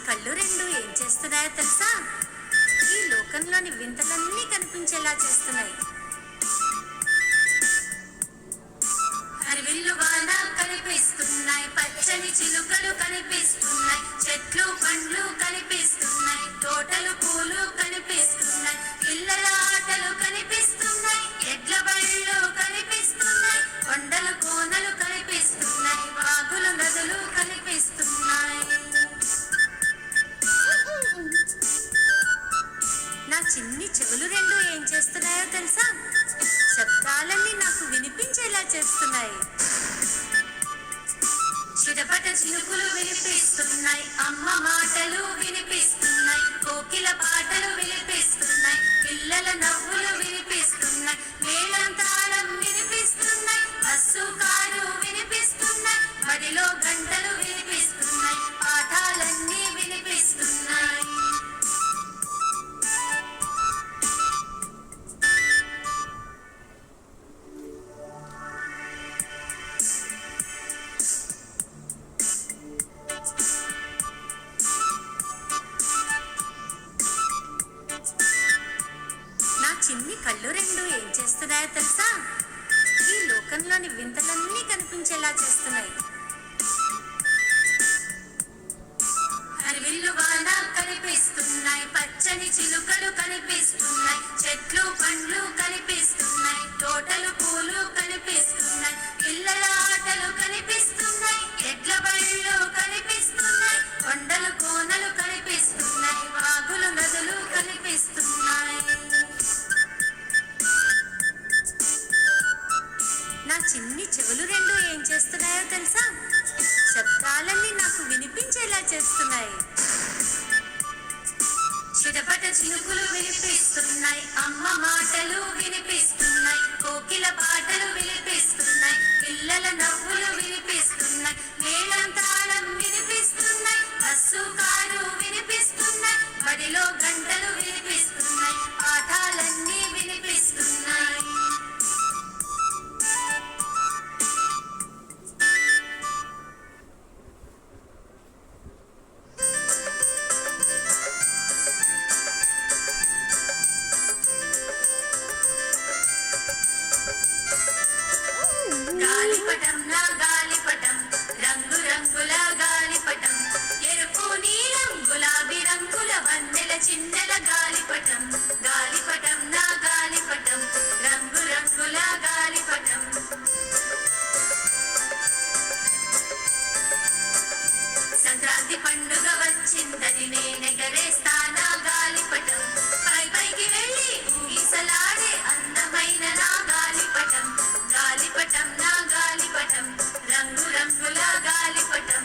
కళ్ళు రెండు ఏం చేస్తున్నాయో తెలుసా? ఈ లోకంలోని వింతలన్నీ కనిపించేలా చేస్తున్నాయి. హరివిల్లువాన కనిపిస్తున్నాయి, పచ్చని చిలుకలు కనిపిస్తున్నాయి, చెట్లు పండ్లు కనిపిస్తున్నాయి, తోటలు పూలు కనిపిస్తున్నాయి, పిల్లల ఆటలు కనిపిస్తున్నాయి, ఎడ్ల బళ్ళు కనిపిస్తున్నాయి, కొండలు కోనలు కనిపిస్తున్నాయి, వాగులు నదులు కనిపిస్తున్నాయి. నా చిన్ని చెవులు రెండు ఏం చేస్తున్నాయో తెలుసా? శబ్దాలన్నీ నాకు వినిపించేలా చేస్తున్నాయి. చిటపట చినుకులు వినిపిస్తున్నాయి, అమ్మ మాటలు వినిపిస్తున్నాయి, కోకిల పాటలు వినిపిస్తున్నాయి, పిల్లల నవ్వులు వినిపిస్తున్నాయి, మేళం తాళం వినిపిస్తున్నాయి, బస్సు కారు వినిపిస్తున్నాయి, బడిలో గంటలు వినిపిస్తున్నాయి, పాఠాలన్నీ వినిపిస్తున్నాయి. చిన్ని కళ్ళు రెండు ఏం చేస్తున్నాయో తెలుసా? ఈ లోకంలోని వింతలన్నీ కనిపించేలా చేస్తున్నాయి. హరివిల్లువాన కనిపిస్తున్నాయి, పచ్చని చిలుకలు కనిపిస్తున్నాయి, చెట్లు పండ్లు కనిపిస్తున్నాయి, తోటలు పూలు కనిపిస్తున్నాయి, పిల్లల ఆటలు కనిపిస్తున్నాయి, ఎడ్ల బళ్ళు కనిపిస్తున్నాయి, కొండలు కోనలు కనిపిస్తున్నాయి, వాగులు నదులు కనిపిస్తున్నాయి. నా చిన్ని చెవులు రెండు ఏం చేస్తున్నాయో తెలుసా? శబ్దాలన్నీ నాకు వినిపించేలా చేస్తున్నాయి. చిటపట చినుకులు వినిపిస్తున్నాయి, అమ్మ మాటలు వినిపిస్తున్నాయి, కోకిల పాటలు వినిపిస్తున్నాయి, పిల్లల నవ్వులు వినిపిస్తున్నాయి, మేళం తాళం వినిపిస్తున్నాయి, బస్సు కారు వినిపిస్తున్నాయి, బడిలో గంటలు వినిపిస్తున్నాయి, పాఠాలన్నీ వినిపిస్తున్నాయి. గాలిపటం నా గాలిపటం, రంగు రంగుల గాలిపటం, ఎరుపు నీలం గులాబీ రంగుల వన్నెల చిన్నెల గాలిపటం, గాలిపటం నా గాలిపటం, రంగు రంగుల గాలిపటం. సంక్రాంతి పండుగ వచ్చిందని నేనెగరేస్తానా గాలిపటం, పై పైకి వెళ్ళి ఊగిసలాడే అందమైన నా గాలిపటం, గాలిపటం నా గాలిపటం, రంగు రంగుల గాలిపటం.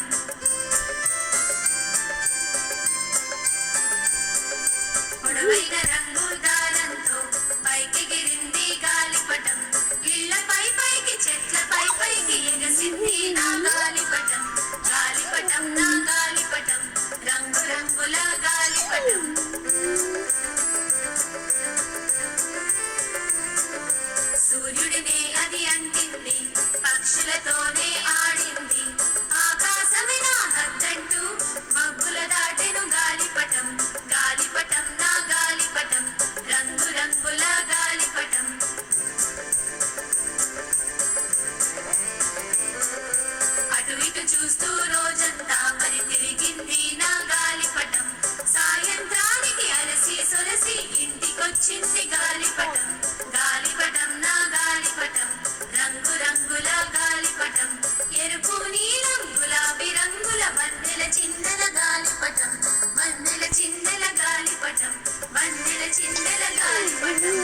పొడవైన రంగు దారంతో పైకి గిరింది గాలిపటం, ఇళ్ళ పై పైకి చెట్ల పై పైకి ఎగసింది నా గాలిపటం, గాలిపటం నా గాలిపటం, రంగు రంగుల గాలిపటం. సూర్యుడినే అది అంటింది, పక్షులతోనే ఆడింది, ఆకాశమే నా హద్దంటూ మబ్బుల దాటెను గాలిపటం, గాలిపటం నా గాలిపటం, రంగు రంగుల గాలిపటం. అటు ఇటు చూస్తూ రోజంతా మరి తిరిగింది నా గాలిపటం, సాయంత్రానికి అలసి సొలసి ఇంటికొచ్చింది గాలిపటం, గాలిపటం నా గాలిపటం, రంగు రంగుల గాలిపటం, ఎరుపు నీలం గులాబీ రంగుల వన్నెల చిన్నెల గాలిపటం, వన్నెల చిన్నెల గాలిపటం, వన్నెల చిన్నెల గాలిపటం.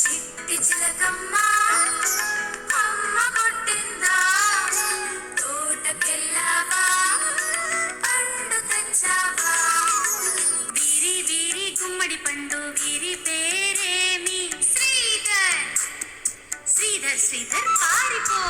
చిట్టి చిలకమ్మ అమ్మ కొట్టిందా, తోటకెళ్ళావా పండు తెచ్చావా, వీరి వీరి గుమ్మడి పండు వీరి పేరేమి, శ్రీధర్ శ్రీధర్ శ్రీధర్ పారిపో.